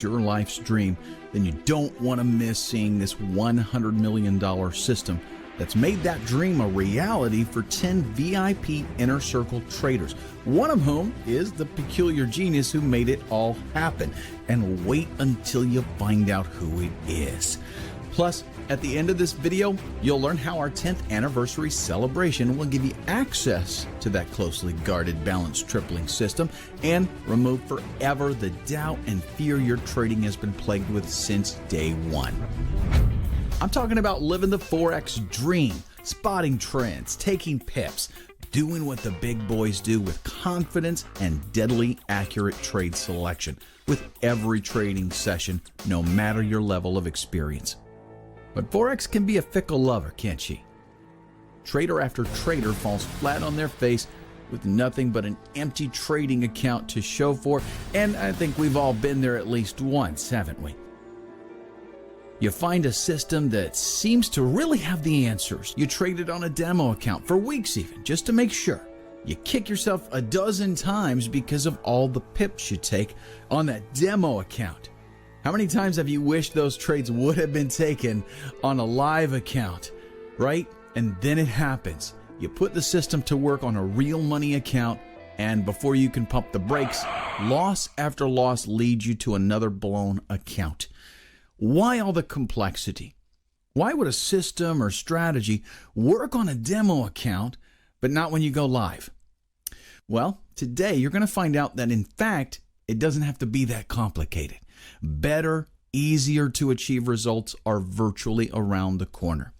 your life's dream, then you don't want to miss seeing this $100 million system that's made that dream a reality for 10 VIP inner circle traders, one of whom is the peculiar genius who made it all happen. And wait until you find out who it is. Plus, at the end of this video, you'll learn how our 10th anniversary celebration will give you access to that closely guarded balance tripling system and remove forever the doubt and fear your trading has been plagued with since day one. I'm talking about living the Forex dream, spotting trends, taking pips, doing what the big boys do with confidence and deadly accurate trade selection with every trading session, no matter your level of experience. But Forex can be a fickle lover, can't she? Trader after trader falls flat on their face with nothing but an empty trading account to show for, and I think we've all been there at least once, haven't we? You find a system that seems to really have the answers. You trade it on a demo account for weeks even, just to make sure. You kick yourself a dozen times because of all the pips you take on that demo account. How many times have you wished those trades would have been taken on a live account, right? And then it happens. You put the system to work on a real money account, and before you can pump the brakes, loss after loss leads you to another blown account. Why all the complexity? Why would a system or strategy work on a demo account, but not when you go live? Well, today you're going to find out that in fact, it doesn't have to be that complicated. Better, easier to achieve results are virtually around the corner.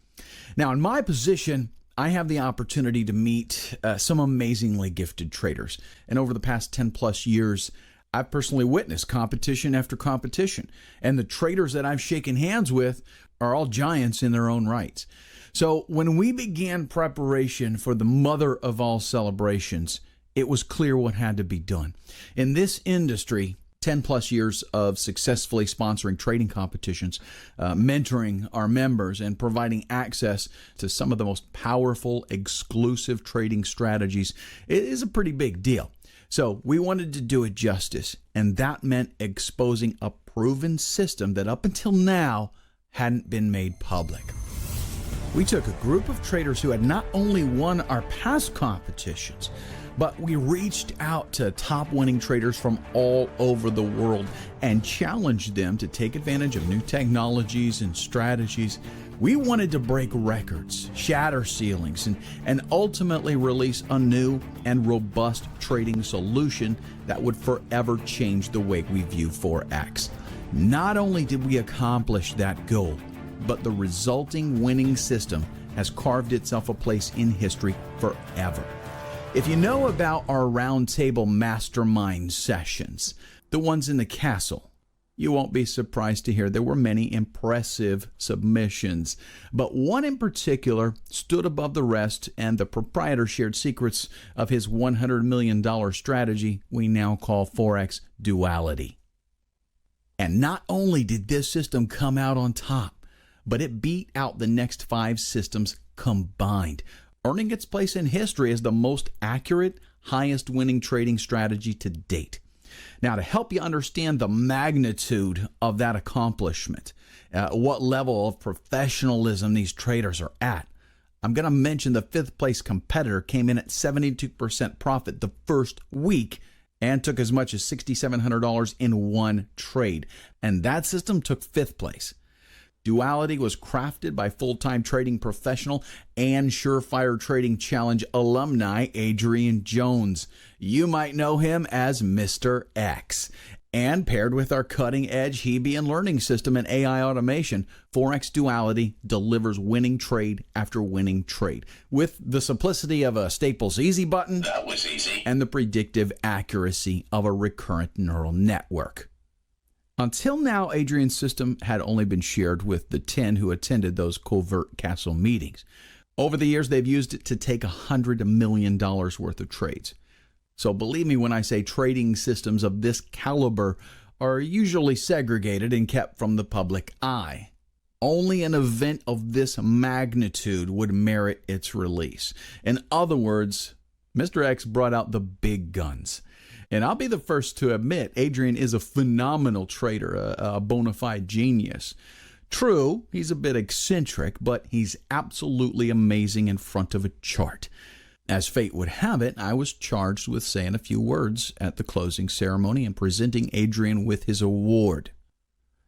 Now, in my position, I have the opportunity to meet some amazingly gifted traders. And over the past 10 plus years, I've personally witnessed competition after competition. And the traders that I've shaken hands with are all giants in their own rights. So when we began preparation for the mother of all celebrations, it was clear what had to be done. In this industry, 10 plus years of successfully sponsoring trading competitions, mentoring our members, and providing access to some of the most powerful, exclusive trading strategies, it is a pretty big deal. So we wanted to do it justice, and that meant exposing a proven system that up until now hadn't been made public. We took a group of traders who had not only won our past competitions, but we reached out to top winning traders from all over the world and challenged them to take advantage of new technologies and strategies. We wanted to break records, shatter ceilings, and ultimately release a new and robust trading solution that would forever change the way we view Forex. Not only did we accomplish that goal, but the resulting winning system has carved itself a place in history forever. If you know about our roundtable mastermind sessions, the ones in the castle, you won't be surprised to hear there were many impressive submissions. But one in particular stood above the rest, and the proprietor shared secrets of his $100 million strategy we now call FOREX Duality. And not only did this system come out on top, but it beat out the next 5 systems combined, earning its place in history as the most accurate, highest winning trading strategy to date. Now, to help you understand the magnitude of that accomplishment, what level of professionalism these traders are at, I'm going to mention the 5th place competitor came in at 72% profit the first week and took as much as $6,700 in one trade. And that system took 5th place. Duality was crafted by full-time trading professional and Surefire Trading Challenge alumni Adrian Jones. You might know him as Mr. X. And paired with our cutting-edge Hebbian learning system and AI automation, FOREX Duality delivers winning trade after winning trade with the simplicity of a Staples Easy button. That was easy. And the predictive accuracy of a recurrent neural network. Until now, Adrian's system had only been shared with the 10 who attended those covert castle meetings. Over the years, they've used it to take $100 million worth of trades. So believe me when I say trading systems of this caliber are usually segregated and kept from the public eye. Only an event of this magnitude would merit its release. In other words, Mr. X brought out the big guns. And I'll be the first to admit, Adrian is a phenomenal trader, a bona fide genius. True, he's a bit eccentric, but he's absolutely amazing in front of a chart. As fate would have it, I was charged with saying a few words at the closing ceremony and presenting Adrian with his award.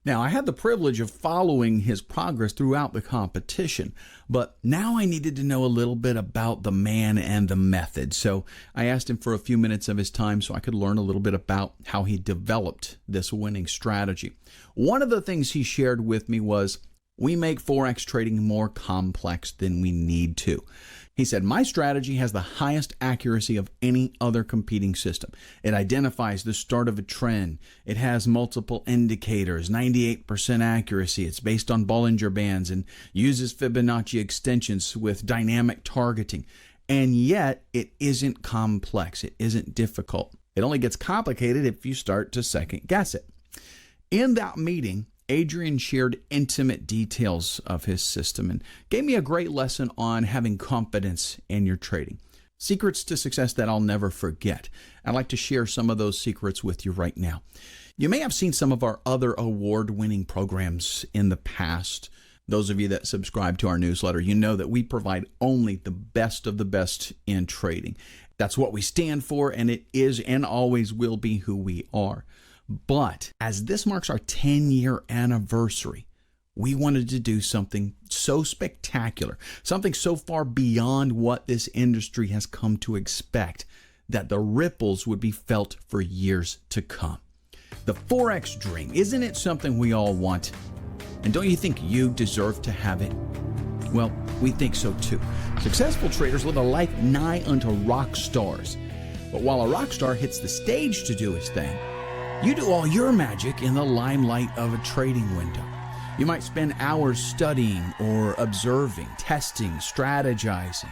Now, I had the privilege of following his progress throughout the competition, but now I needed to know a little bit about the man and the method. So I asked him for a few minutes of his time so I could learn a little bit about how he developed this winning strategy. One of the things he shared with me was, we make Forex trading more complex than we need to. He said, my strategy has the highest accuracy of any other competing system. It identifies the start of a trend. It has multiple indicators, 98% accuracy. It's based on Bollinger Bands and uses Fibonacci extensions with dynamic targeting. And yet, it isn't complex. It isn't difficult. It only gets complicated if you start to second guess it. In that meeting, Adrian shared intimate details of his system and gave me a great lesson on having confidence in your trading. Secrets to success that I'll never forget. I'd like to share some of those secrets with you right now. You may have seen some of our other award-winning programs in the past. Those of you that subscribe to our newsletter, you know that we provide only the best of the best in trading. That's what we stand for, and it is and always will be who we are. But as this marks our 10-year anniversary, we wanted to do something so spectacular, something so far beyond what this industry has come to expect, that the ripples would be felt for years to come. The Forex dream, isn't it something we all want? And don't you think you deserve to have it? Well, we think so too. Successful traders live a life nigh unto rock stars. But while a rock star hits the stage to do his thing, you do all your magic in the limelight of a trading window. You might spend hours studying or observing, testing, strategizing.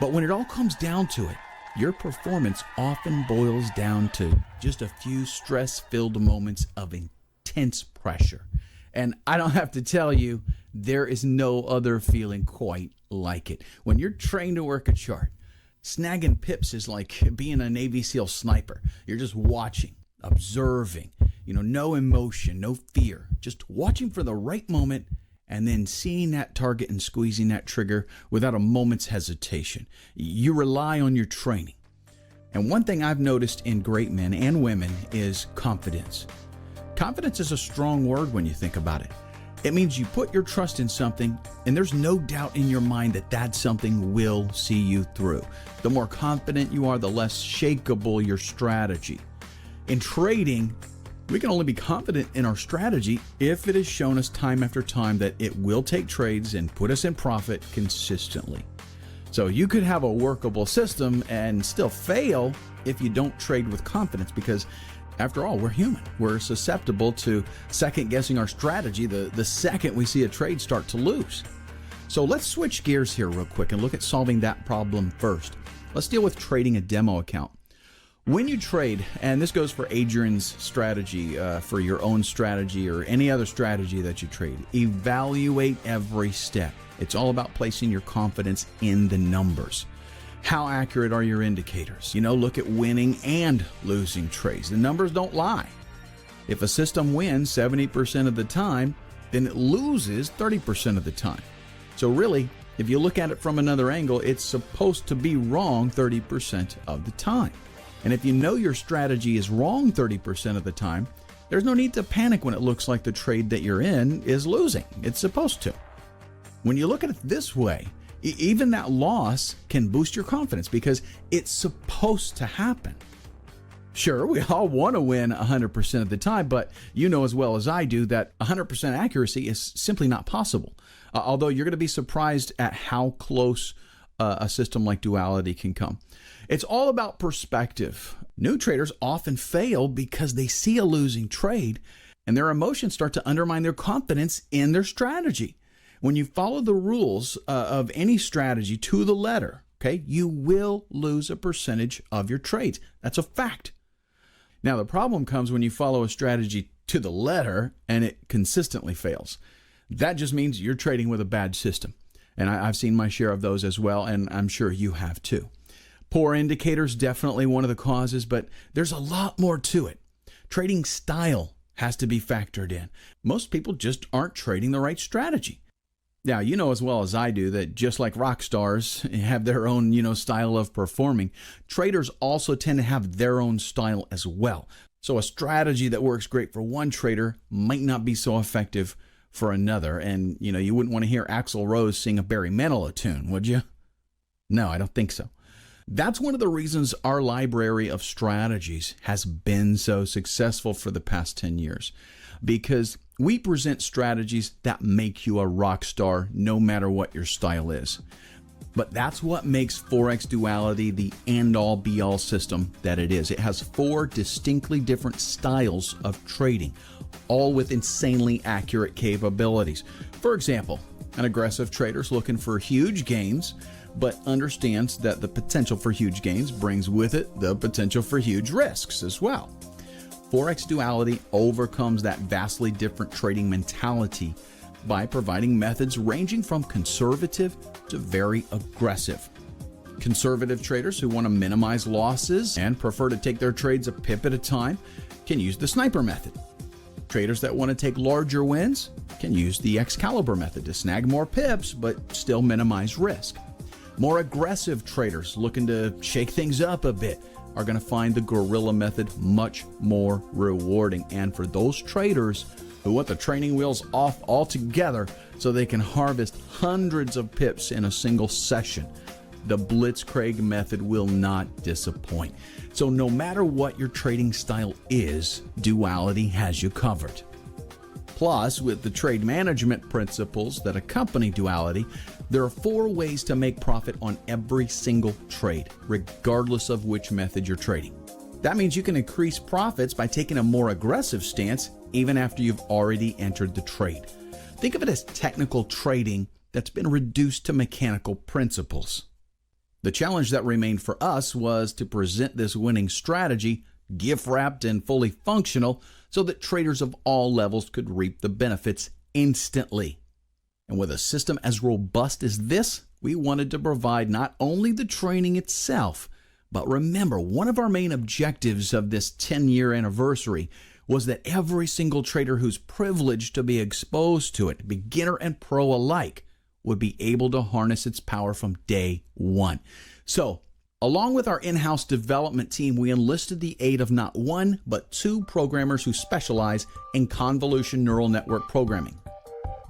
But when it all comes down to it, your performance often boils down to just a few stress-filled moments of intense pressure. And I don't have to tell you, there is no other feeling quite like it. When you're trained to work a chart, snagging pips is like being a Navy SEAL sniper. You're just watching, observing, no emotion, no fear, just watching for the right moment and then seeing that target and squeezing that trigger without a moment's hesitation. You rely on your training. And one thing I've noticed in great men and women is confidence. Confidence is a strong word when you think about it. It means you put your trust in something and there's no doubt in your mind that that something will see you through. The more confident you are, the less shakeable your strategy. In trading, we can only be confident in our strategy if it has shown us time after time that it will take trades and put us in profit consistently. So you could have a workable system and still fail if you don't trade with confidence, because after all, we're human. We're susceptible to second guessing our strategy the second we see a trade start to lose. So let's switch gears here real quick and look at solving that problem first. Let's deal with trading a demo account. When you trade, and this goes for Adrian's strategy, for your own strategy or any other strategy that you trade, evaluate every step. It's all about placing your confidence in the numbers. How accurate are your indicators? Look at winning and losing trades. The numbers don't lie. If a system wins 70% of the time, then it loses 30% of the time. So really, if you look at it from another angle, it's supposed to be wrong 30% of the time. And if you know your strategy is wrong 30% of the time, there's no need to panic when it looks like the trade that you're in is losing. It's supposed to. When you look at it this way, even that loss can boost your confidence because it's supposed to happen. Sure, we all want to win 100% of the time, but you know as well as I do that 100% accuracy is simply not possible. Although you're going to be surprised at how close a system like Duality can come. It's all about perspective. New traders often fail because they see a losing trade and their emotions start to undermine their confidence in their strategy. When you follow the rules of any strategy to the letter, okay, you will lose a percentage of your trades. That's a fact. Now, the problem comes when you follow a strategy to the letter and it consistently fails. That just means you're trading with a bad system. And I've seen my share of those as well, and I'm sure you have too. Poor indicators, definitely one of the causes, but there's a lot more to it. Trading style has to be factored in. Most people just aren't trading the right strategy. Now, you know as well as I do that just like rock stars have their own, style of performing, traders also tend to have their own style as well. So a strategy that works great for one trader might not be so effective for another. And, you wouldn't want to hear Axl Rose sing a Barry Manilow tune, would you? No, I don't think so. That's one of the reasons our library of strategies has been so successful for the past 10 years, because we present strategies that make you a rock star no matter what your style is. But that's what makes FOREX Duality the end-all be-all system that it is. It has 4 distinctly different styles of trading, all with insanely accurate capabilities. For example, an aggressive trader is looking for huge gains, but understands that the potential for huge gains brings with it the potential for huge risks as well. FOREX Duality overcomes that vastly different trading mentality by providing methods ranging from conservative to very aggressive. Conservative traders who want to minimize losses and prefer to take their trades a pip at a time can use the sniper method. Traders that want to take larger wins can use the Excalibur method to snag more pips but still minimize risk. More aggressive traders looking to shake things up a bit are going to find the guerrilla method much more rewarding. And for those traders who want the training wheels off altogether so they can harvest hundreds of pips in a single session, the Blitzkrieg method will not disappoint. So no matter what your trading style is, Duality has you covered. Plus, with the trade management principles that accompany Duality, there are 4 ways to make profit on every single trade, regardless of which method you're trading. That means you can increase profits by taking a more aggressive stance even after you've already entered the trade. Think of it as technical trading that's been reduced to mechanical principles. The challenge that remained for us was to present this winning strategy gift-wrapped and fully functional so that traders of all levels could reap the benefits instantly. And with a system as robust as this, we wanted to provide not only the training itself, but remember, one of our main objectives of this 10-year anniversary was that every single trader who's privileged to be exposed to it, beginner and pro alike, would be able to harness its power from day one. So, along with our in-house development team, we enlisted the aid of not 1, but 2 programmers who specialize in convolution neural network programming.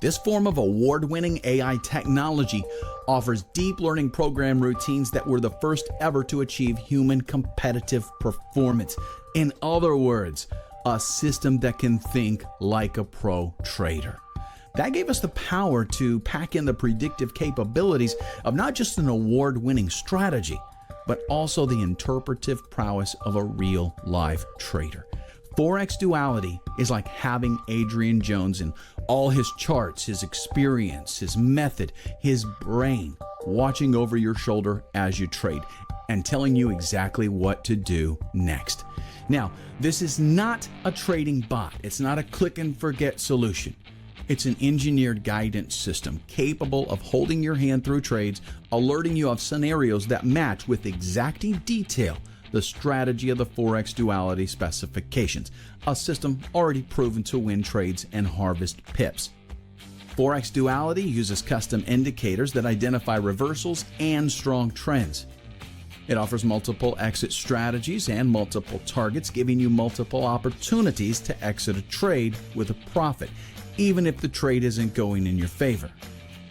This form of award-winning AI technology offers deep learning program routines that were the first ever to achieve human competitive performance. In other words, a system that can think like a pro trader. That gave us the power to pack in the predictive capabilities of not just an award-winning strategy, but also the interpretive prowess of a real live trader. FOREX Duality is like having Adrian Jones and all his charts, his experience, his method, his brain watching over your shoulder as you trade and telling you exactly what to do next. Now, this is not a trading bot. It's not a click and forget solution. It's an engineered guidance system capable of holding your hand through trades, alerting you of scenarios that match with exacting detail the strategy of the FOREX Duality specifications, a system already proven to win trades and harvest pips. FOREX Duality uses custom indicators that identify reversals and strong trends. It offers multiple exit strategies and multiple targets, giving you multiple opportunities to exit a trade with a profit, even if the trade isn't going in your favor.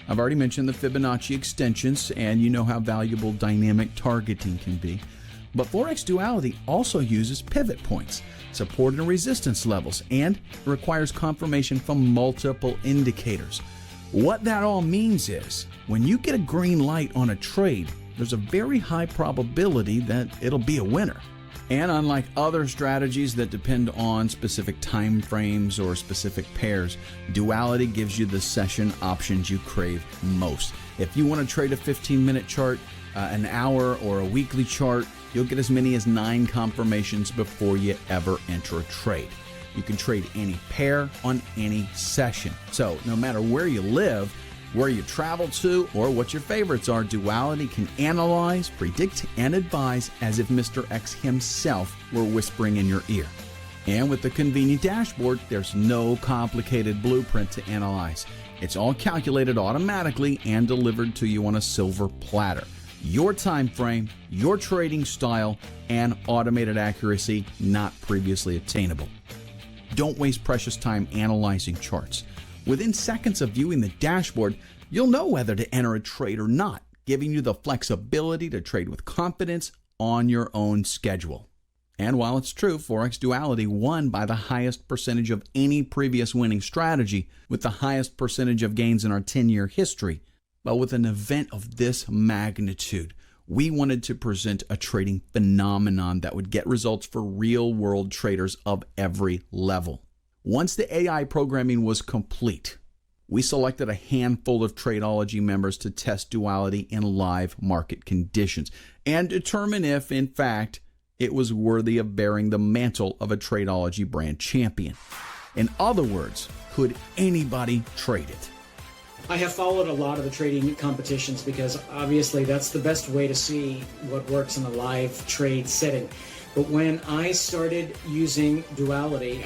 I've already mentioned the Fibonacci extensions, and you know how valuable dynamic targeting can be. But FOREX Duality also uses pivot points, support and resistance levels, and requires confirmation from multiple indicators. What that all means is, when you get a green light on a trade, there's a very high probability that it'll be a winner. And unlike other strategies that depend on specific time frames or specific pairs, Duality gives you the session options you crave most. If you want to trade a 15-minute chart, an hour, or a weekly chart, you'll get as many as 9 confirmations before you ever enter a trade. You can trade any pair on any session. So no matter where you live, Where you travel to or what your favorites are, Duality can analyze, predict, and advise as if Mr. X himself were whispering in your ear. And with the convenient dashboard, there's no complicated blueprint to analyze. It's all calculated automatically and delivered to you on a silver platter. Your time frame, your trading style, and automated accuracy not previously attainable. Don't waste precious time analyzing charts. Within seconds of viewing the dashboard, you'll know whether to enter a trade or not, giving you the flexibility to trade with confidence on your own schedule. And while it's true, FOREX Duality won by the highest percentage of any previous winning strategy, with the highest percentage of gains in our 10-year history, but with an event of this magnitude, we wanted to present a trading phenomenon that would get results for real-world traders of every level. Once the AI programming was complete, we selected a handful of Tradeology members to test Duality in live market conditions and determine if, in fact, it was worthy of bearing the mantle of a Tradeology brand champion. In other words, could anybody trade it? I have followed a lot of the trading competitions because obviously that's the best way to see what works in a live trade setting. But when I started using Duality,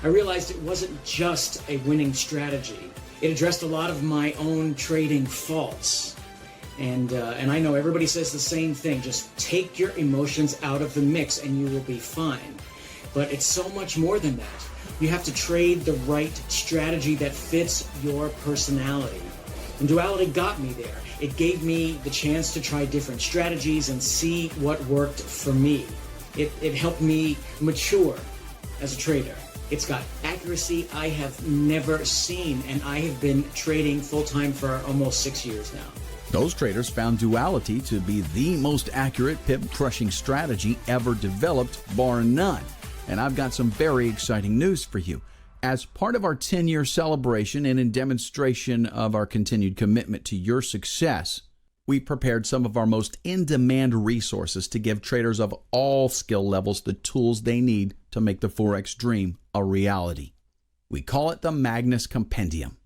I realized it wasn't just a winning strategy. It addressed a lot of my own trading faults. And I know everybody says the same thing, just take your emotions out of the mix and you will be fine. But it's so much more than that. You have to trade the right strategy that fits your personality. And Duality got me there. It gave me the chance to try different strategies and see what worked for me. It helped me mature as a trader. It's got accuracy I have never seen, and I have been trading full-time for almost 6 years now. Those traders found Duality to be the most accurate pip-crushing strategy ever developed, bar none. And I've got some very exciting news for you. As part of our 10-year celebration and in demonstration of our continued commitment to your success, we prepared some of our most in-demand resources to give traders of all skill levels the tools they need to make the Forex dream a reality. We call it the Magnus Compendium.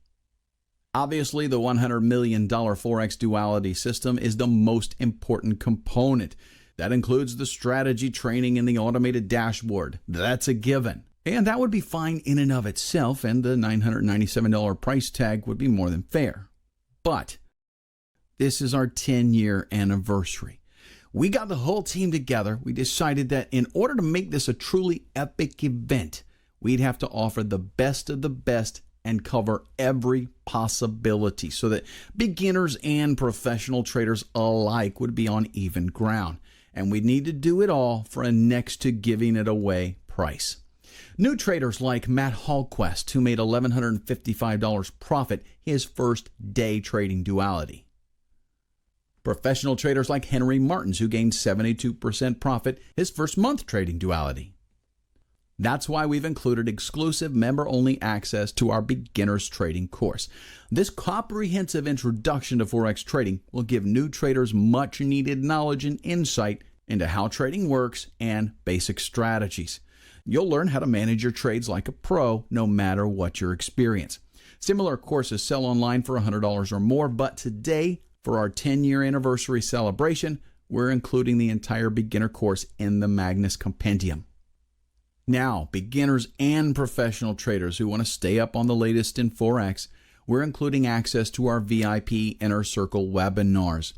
Obviously, the $100 million Forex Duality system is the most important component. That includes the strategy training and the automated dashboard. That's a given. And that would be fine in and of itself, and the $997 price tag would be more than fair. But this is our 10-year anniversary. We got the whole team together. We decided that in order to make this a truly epic event, we'd have to offer the best of the best and cover every possibility so that beginners and professional traders alike would be on even ground. And we need to do it all for a next to giving it away price. New traders like Matt Hallquist, who made $1,155 profit his first day trading Duality. Professional traders like Henry Martins, who gained 72% profit his first month trading Duality. That's why we've included exclusive member-only access to our beginners trading course. This comprehensive introduction to Forex trading will give new traders much-needed knowledge and insight into how trading works and basic strategies. You'll learn how to manage your trades like a pro, no matter what your experience. Similar courses sell online for $100 or more, but today, for our 10-year anniversary celebration, we're including the entire beginner course in the Magnus Compendium. Now, beginners and professional traders who want to stay up on the latest in Forex, we're including access to our VIP Inner Circle webinars.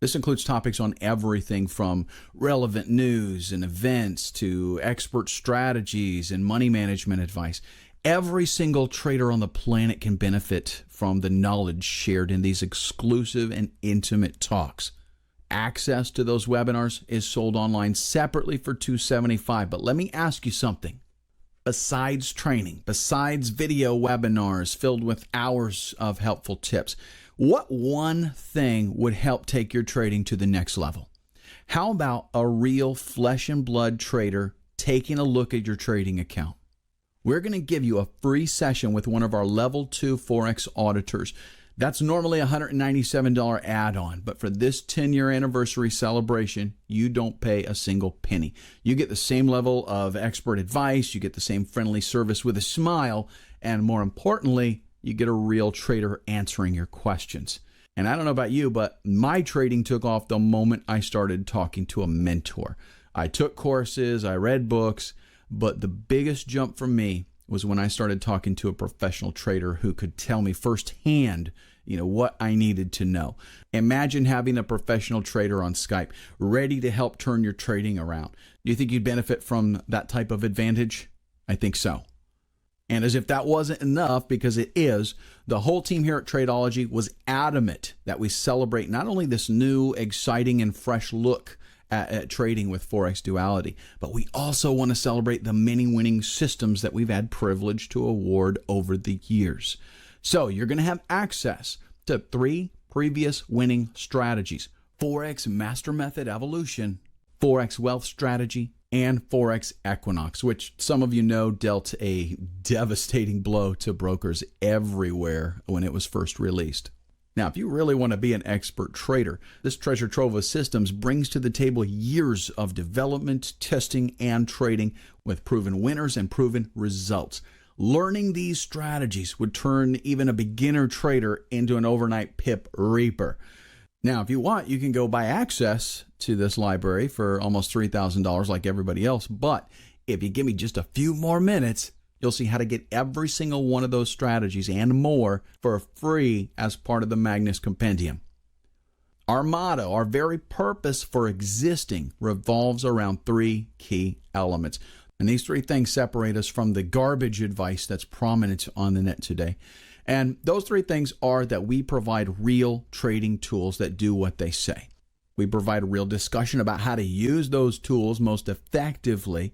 This includes topics on everything from relevant news and events to expert strategies and money management advice. Every single trader on the planet can benefit from the knowledge shared in these exclusive and intimate talks. Access to those webinars is sold online separately for $275. But let me ask you something. Besides training, besides video webinars filled with hours of helpful tips, what one thing would help take your trading to the next level? How about a real flesh and blood trader taking a look at your trading account? We're going to give you a free session with one of our Level 2 Forex auditors. That's normally a $197 add-on, but for this 10-year anniversary celebration, you don't pay a single penny. You get the same level of expert advice, you get the same friendly service with a smile, and more importantly, you get a real trader answering your questions. And I don't know about you, but my trading took off the moment I started talking to a mentor. I took courses, I read books, but the biggest jump for me was when I started talking to a professional trader who could tell me firsthand, what I needed to know. Imagine having a professional trader on Skype ready to help turn your trading around. Do you think you'd benefit from that type of advantage? I think so. And as if that wasn't enough, because it is, the whole team here at Tradeology was adamant that we celebrate not only this new, exciting, and fresh look at trading with Forex Duality, but we also want to celebrate the many winning systems that we've had privilege to award over the years. So you're going to have access to 3 previous winning strategies: Forex Master Method Evolution, Forex Wealth Strategy, and Forex Equinox, which some of you know dealt a devastating blow to brokers everywhere when it was first released. Now, if you really want to be an expert trader, this treasure trove of systems brings to the table years of development, testing, and trading with proven winners and proven results. Learning these strategies would turn even a beginner trader into an overnight pip reaper. Now, if you want, you can go buy access to this library for almost $3,000 like everybody else. But if you give me just a few more minutes, you'll see how to get every single one of those strategies and more for free as part of the Magnus Compendium. Our motto, our very purpose for existing, revolves around 3 key elements. And these 3 things separate us from the garbage advice that's prominent on the net today. And those 3 things are that we provide real trading tools that do what they say. We provide a real discussion about how to use those tools most effectively,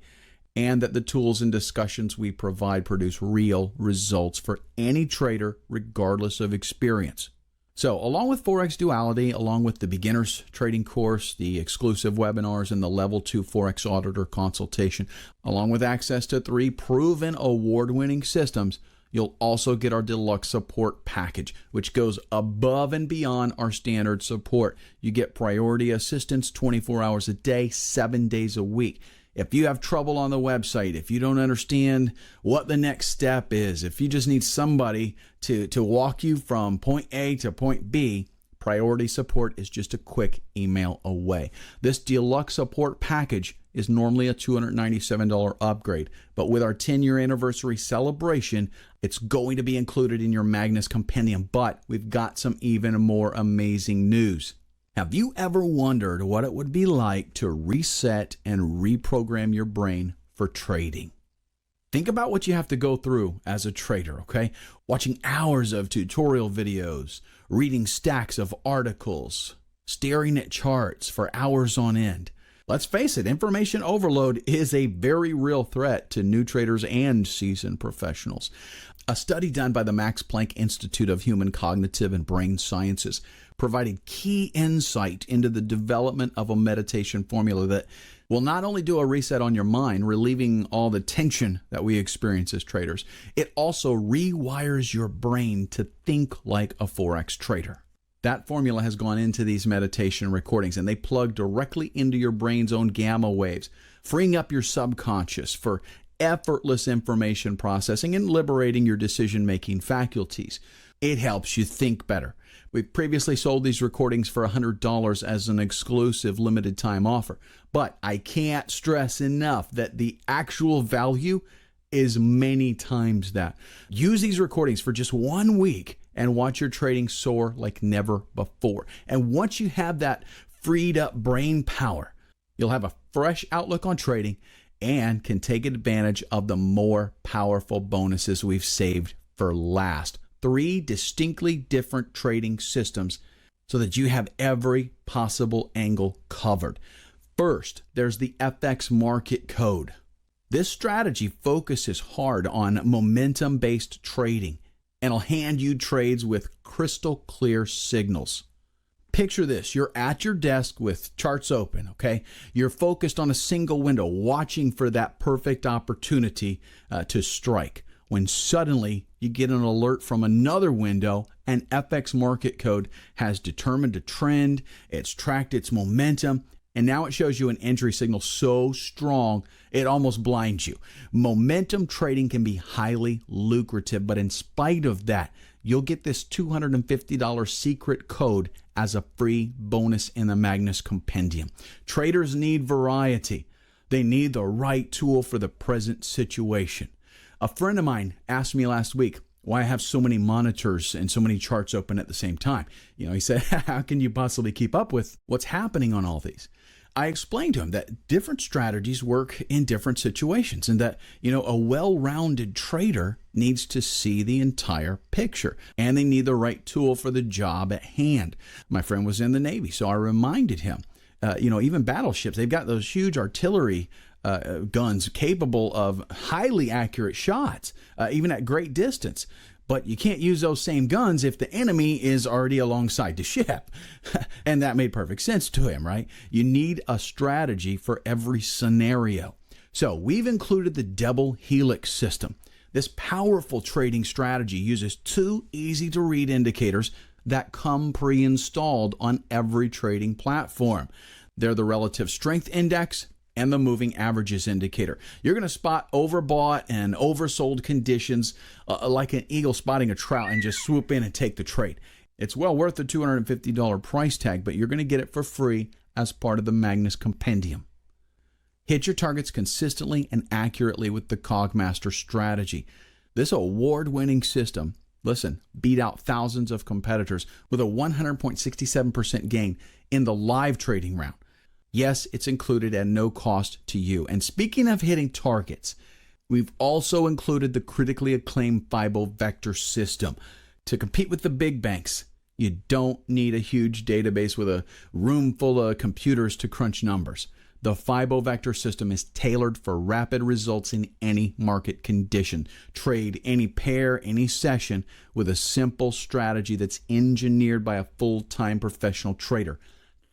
and that the tools and discussions we provide produce real results for any trader, regardless of experience. So along with Forex Duality, along with the beginner's trading course, the exclusive webinars, and the level 2 Forex auditor consultation, along with access to 3 proven award-winning systems, you'll also get our deluxe support package, which goes above and beyond our standard support. You get priority assistance 24 hours a day, 7 days a week. If you have trouble on the website, if you don't understand what the next step is, if you just need somebody to walk you from point A to point B, priority support is just a quick email away. This deluxe support package is normally a $297 upgrade, but with our 10-year anniversary celebration, it's going to be included in your Magnus Compendium. But we've got some even more amazing news. Have you ever wondered what it would be like to reset and reprogram your brain for trading? Think about what you have to go through as a trader, okay? Watching hours of tutorial videos, reading stacks of articles, staring at charts for hours on end. Let's face it, information overload is a very real threat to new traders and seasoned professionals. A study done by the Max Planck Institute of Human Cognitive and Brain Sciences provided key insight into the development of a meditation formula that will not only do a reset on your mind, relieving all the tension that we experience as traders, it also rewires your brain to think like a Forex trader. That formula has gone into these meditation recordings, and they plug directly into your brain's own gamma waves, freeing up your subconscious for effortless information processing and liberating your decision-making faculties. It helps you think better. We've previously sold these recordings for $100 as an exclusive limited time offer, but I can't stress enough that the actual value is many times that. Use these recordings for just 1 week and watch your trading soar like never before. And once you have that freed up brain power, you'll have a fresh outlook on trading and can take advantage of the more powerful bonuses we've saved for last. 3 distinctly different trading systems so that you have every possible angle covered. First, there's the FX market code. This strategy focuses hard on momentum-based trading and will hand you trades with crystal clear signals. Picture this, you're at your desk with charts open, okay? You're focused on a single window, watching for that perfect opportunity to strike, when suddenly you get an alert from another window, and FX market code has determined a trend, it's tracked its momentum, And now it shows you an entry signal so strong it almost blinds you. Momentum trading can be highly lucrative, but in spite of that, you'll get this $250 secret code as a free bonus in the Magnus Compendium. Traders need variety. They need the right tool for the present situation. A friend of mine asked me last week why I have so many monitors and so many charts open at the same time. He said, how can you possibly keep up with what's happening on all these? I explained to him that different strategies work in different situations and that, a well-rounded trader needs to see the entire picture and they need the right tool for the job at hand. My friend was in the Navy, so I reminded him, even battleships, they've got those huge artillery guns capable of highly accurate shots, even at great distance. But you can't use those same guns if the enemy is already alongside the ship. And that made perfect sense to him, right? You need a strategy for every scenario. So we've included the double helix system. This powerful trading strategy uses two easy-to-read indicators that come pre-installed on every trading platform. They're the relative strength index and the moving averages indicator. You're going to spot overbought and oversold conditions like an eagle spotting a trout and just swoop in and take the trade. It's well worth the $250 price tag, but you're going to get it for free as part of the Magnus Compendium. Hit your targets consistently and accurately with the Cogmaster strategy. This award-winning system, beat out thousands of competitors with a 100.67% gain in the live trading round. Yes, it's included at no cost to you. And speaking of hitting targets, we've also included the critically acclaimed FIBO Vector system. To compete with the big banks, you don't need a huge database with a room full of computers to crunch numbers. The FIBO Vector system is tailored for rapid results in any market condition. Trade any pair, any session with a simple strategy that's engineered by a full-time professional trader.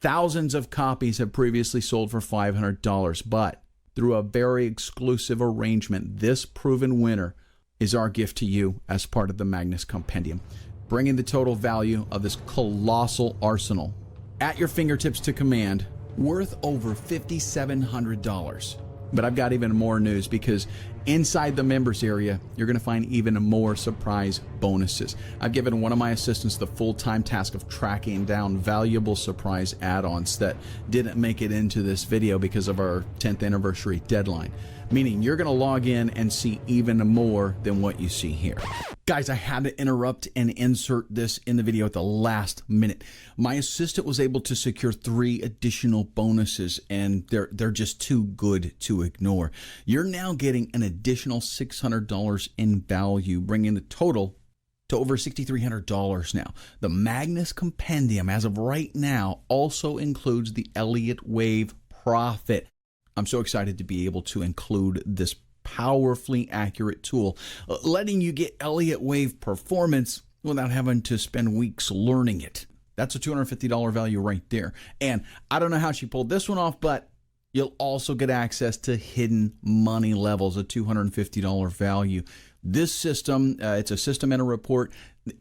Thousands of copies have previously sold for $500, but through a very exclusive arrangement, this proven winner is our gift to you as part of the Magnus Compendium, bringing the total value of this colossal arsenal at your fingertips to command, worth over $5,700. But I've got even more news, because inside the members area, you're going to find even more surprise bonuses. I've given one of my assistants the full-time task of tracking down valuable surprise add-ons that didn't make it into this video because of our 10th anniversary deadline, meaning you're going to log in and see even more than what you see here. Guys, I had to interrupt and insert this in the video at the last minute. My assistant was able to secure 3 additional bonuses, and they're just too good to ignore. You're now getting an additional $600 in value, bringing the total to over $6,300 now. The Magnus Compendium, as of right now, also includes the Elliott Wave Profit. I'm so excited to be able to include this powerfully accurate tool, letting you get Elliott Wave performance without having to spend weeks learning it. That's a $250 value right there. And I don't know how she pulled this one off, but you'll also get access to hidden money levels, a $250 value. This system, it's a system and a report,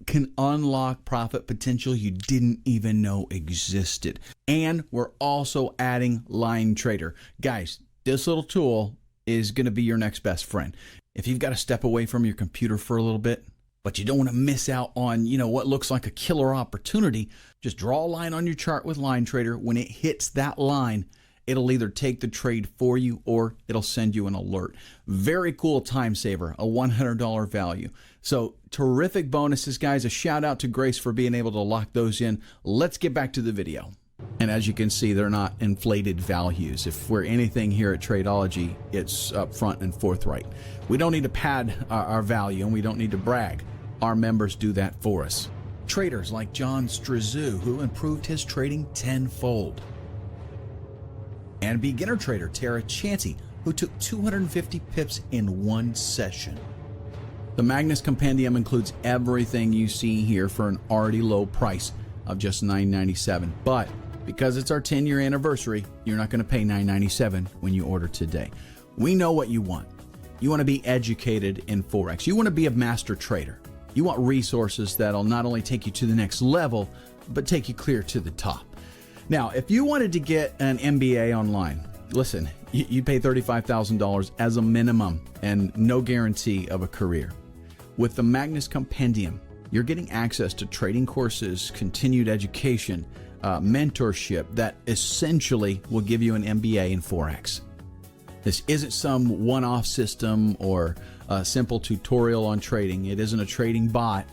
can unlock profit potential you didn't even know existed. And we're also adding Line Trader. Guys, this little tool is going to be your next best friend. If you've got to step away from your computer for a little bit, but you don't want to miss out on, what looks like a killer opportunity, just draw a line on your chart with Line Trader. When it hits that line, it'll either take the trade for you or it'll send you an alert. Very cool time saver, a $100 value. So terrific bonuses, guys. A shout out to Grace for being able to lock those in. Let's get back to the video. And as you can see, they're not inflated values. If we're anything here at Tradeology, it's upfront and forthright. We don't need to pad our value, and we don't need to brag. Our members do that for us. Traders like John Strazu, who improved his trading tenfold. And beginner trader Tara Chansey, who took 250 pips in one session. The Magnus Compendium includes everything you see here for an already low price of just $9.97. But because it's our 10-year anniversary, you're not going to pay $9.97 when you order today. We know what you want. You want to be educated in Forex. You want to be a master trader. You want resources that'll not only take you to the next level, but take you clear to the top. Now, if you wanted to get an MBA online, listen, you pay $35,000 as a minimum and no guarantee of a career. With the Magnus Compendium, you're getting access to trading courses, continued education, mentorship that essentially will give you an MBA in Forex. This isn't some one-off system or a simple tutorial on trading. It isn't a trading bot.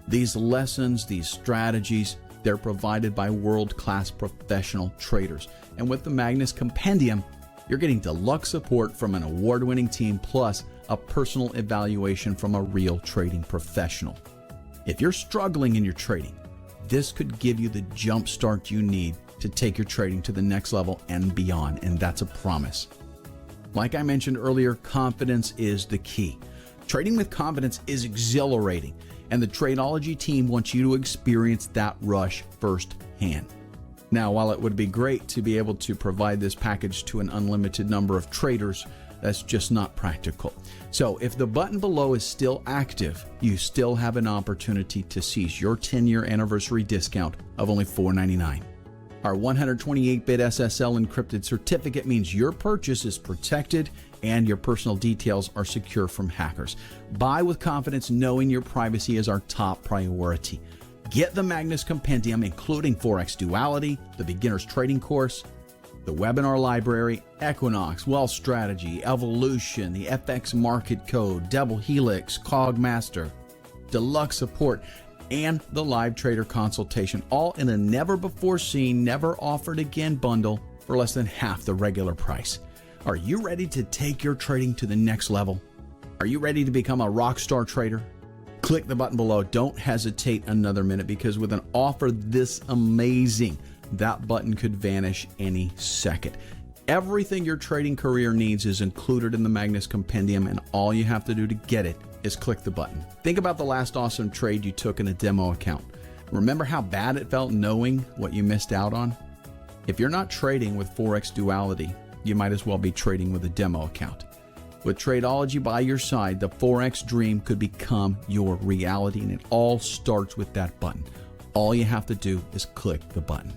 These lessons, these strategies, they're provided by world-class professional traders. And with the Magnus Compendium, you're getting deluxe support from an award-winning team plus a personal evaluation from a real trading professional. If you're struggling in your trading, this could give you the jump start you need to take your trading to the next level and beyond, and that's a promise. Like I mentioned earlier, confidence is the key. Trading with confidence is exhilarating, and the Tradeology team wants you to experience that rush firsthand. Now, while it would be great to be able to provide this package to an unlimited number of traders, that's just not practical. So if the button below is still active, you still have an opportunity to seize your 10-year anniversary discount of only $4.99. Our 128-bit SSL encrypted certificate means your purchase is protected and your personal details are secure from hackers. Buy with confidence, knowing your privacy is our top priority. Get the Magnus Compendium, including Forex Duality, the Beginner's Trading Course, the Webinar Library, Equinox, Wealth Strategy, Evolution, the FX Market Code, Double Helix, Cogmaster, Deluxe Support, and the Live Trader Consultation, all in a never-before-seen, never-offered-again bundle for less than half the regular price. Are you ready to take your trading to the next level? Are you ready to become a rock star trader? Click the button below. Don't hesitate another minute, because with an offer this amazing, that button could vanish any second. Everything your trading career needs is included in the Magnus Compendium, and all you have to do to get it is click the button. Think about the last awesome trade you took in a demo account. Remember how bad it felt knowing what you missed out on? If you're not trading with Forex Duality, you might as well be trading with a demo account. With Tradeology by your side, the Forex dream could become your reality, and it all starts with that button. All you have to do is click the button.